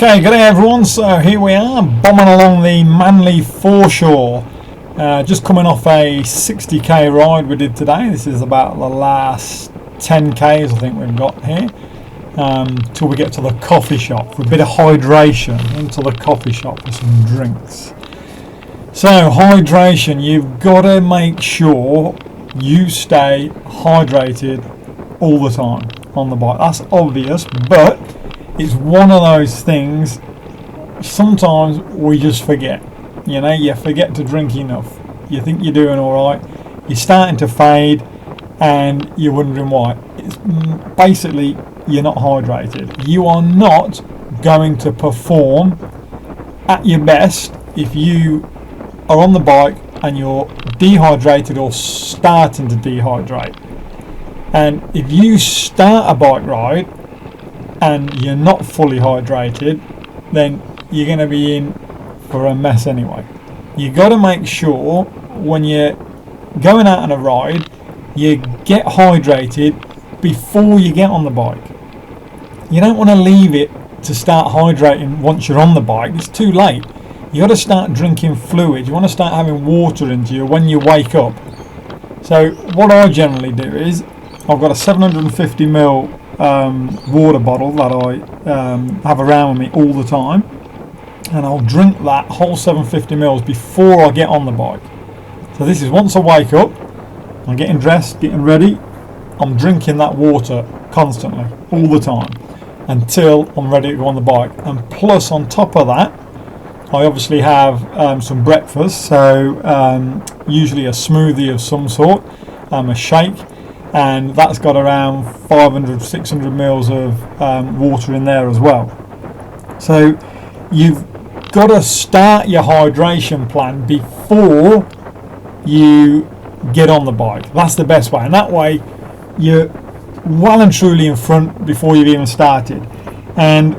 Okay, good day everyone. So here we are, bombing along the Manly foreshore. Just coming off a 60k ride we did today. This is about the last 10k's I think we've got here. Till we get to the coffee shop for a bit of hydration, into the coffee shop for some drinks. So hydration, you've got to make sure you stay hydrated all the time on the bike. That's obvious, but it's one of those things sometimes we just forget. You know, you forget to drink enough. You think you're doing all right, you're starting to fade, and you're wondering why. It's basically you're not hydrated. You are not going to perform at your best if you are on the bike and you're dehydrated or starting to dehydrate. And if you start a bike ride and you're not fully hydrated, then you're going to be in for a mess anyway. You got to make sure when you're going out on a ride you get hydrated before you get on the bike. You don't want to leave it to start hydrating once you're on the bike. It's too late. You got to start drinking fluid. You want to start having water into you when you wake up. So what I generally do is I've got a 750ml water bottle that I have around with me all the time, and I'll drink that whole 750ml before I get on the bike. So this is once I wake up, I'm getting dressed, getting ready, I'm drinking that water constantly all the time until I'm ready to go on the bike. And plus on top of that, I obviously have some breakfast, so usually a smoothie of some sort, a shake, and that's got around 500-600 mils of water in there as well. So you've got to start your hydration plan before you get on the bike. That's the best way, and that way you're well and truly in front before you've even started. And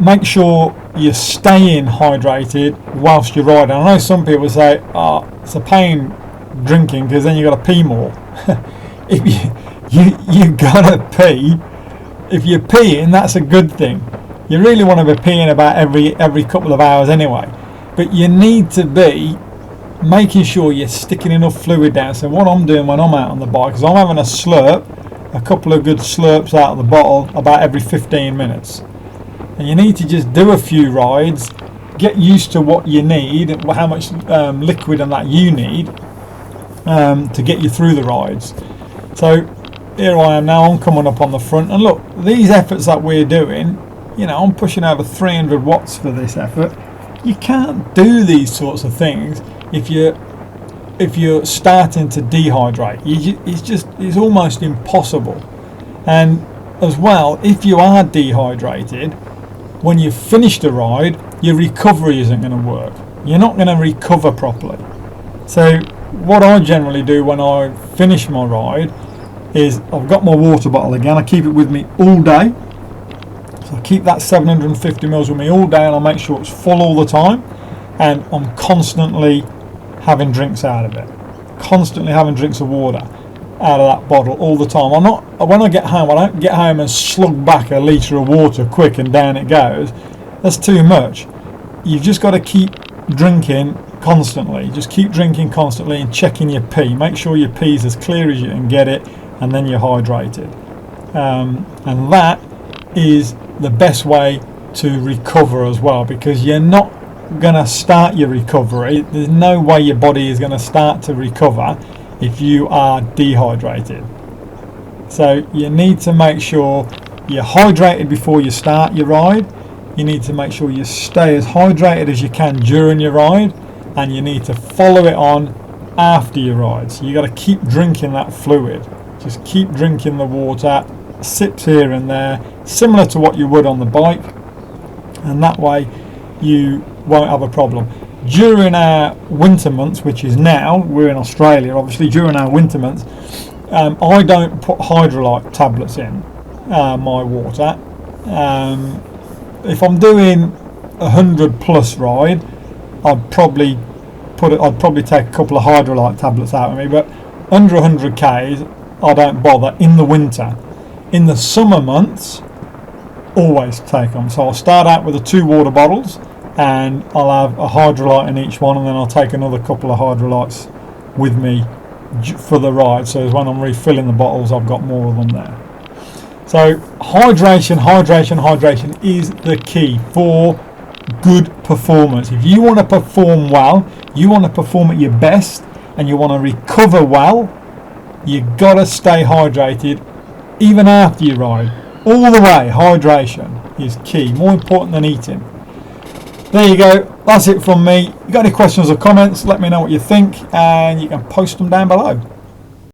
make sure you're staying hydrated whilst you're riding. I know some people say, oh, it's a pain drinking because then you've got to pee more. If you gotta pee, if you're peeing, that's a good thing. You really want to be peeing about every couple of hours anyway, but you need to be making sure you're sticking enough fluid down. So what I'm doing when I'm out on the bike is I'm having a slurp, a couple of good slurps out of the bottle about every 15 minutes. And you need to just do a few rides, get used to what you need, how much liquid and that you need to get you through the rides. So here I am now, I'm coming up on the front, and look, these efforts that we're doing, you know, I'm pushing over 300 watts for this effort. You can't do these sorts of things if you're starting to dehydrate. It's almost impossible. And as well, if you are dehydrated, when you've finished a ride, your recovery isn't going to work. You're not going to recover properly. So what I generally do when I finish my ride is I've got my water bottle again. I keep it with me all day. So I keep that 750ml with me all day, and I make sure it's full all the time. And I'm constantly having drinks out of it. Constantly having drinks of water out of that bottle all the time. When I get home, I don't get home and slug back a litre of water quick and down it goes. That's too much. You've just got to keep drinking constantly. Just keep drinking constantly and checking your pee. Make sure your pee's as clear as you can get it, and then you're hydrated. And that is the best way to recover as well, because you're not going to start your recovery. There's no way your body is going to start to recover if you are dehydrated. So you need to make sure you're hydrated before you start your ride. You need to make sure you stay as hydrated as you can during your ride, and you need to follow it on after your ride. So you got to keep drinking that fluid. Just keep drinking the water, sips here and there, similar to what you would on the bike, and that way you won't have a problem. During our winter months, which is now, we're in Australia obviously, during our winter months, I don't put hydralyte tablets in my water. If I'm doing 100 plus ride, I'd probably take a couple of hydralyte tablets out with me, but under 100 k's I don't bother in the winter. In the summer months, always take them. So I'll start out with the 2 water bottles, and I'll have a hydralyte in each one, and then I'll take another couple of hydralytes with me for the ride, so when I'm refilling the bottles I've got more of them there. So hydration is the key for good performance. If you want to perform well, you want to perform at your best, and you want to recover well, you gotta stay hydrated even after you ride. All the way, hydration is key, more important than eating. There you go, that's it from me. If you got any questions or comments, let me know what you think, and you can post them down below.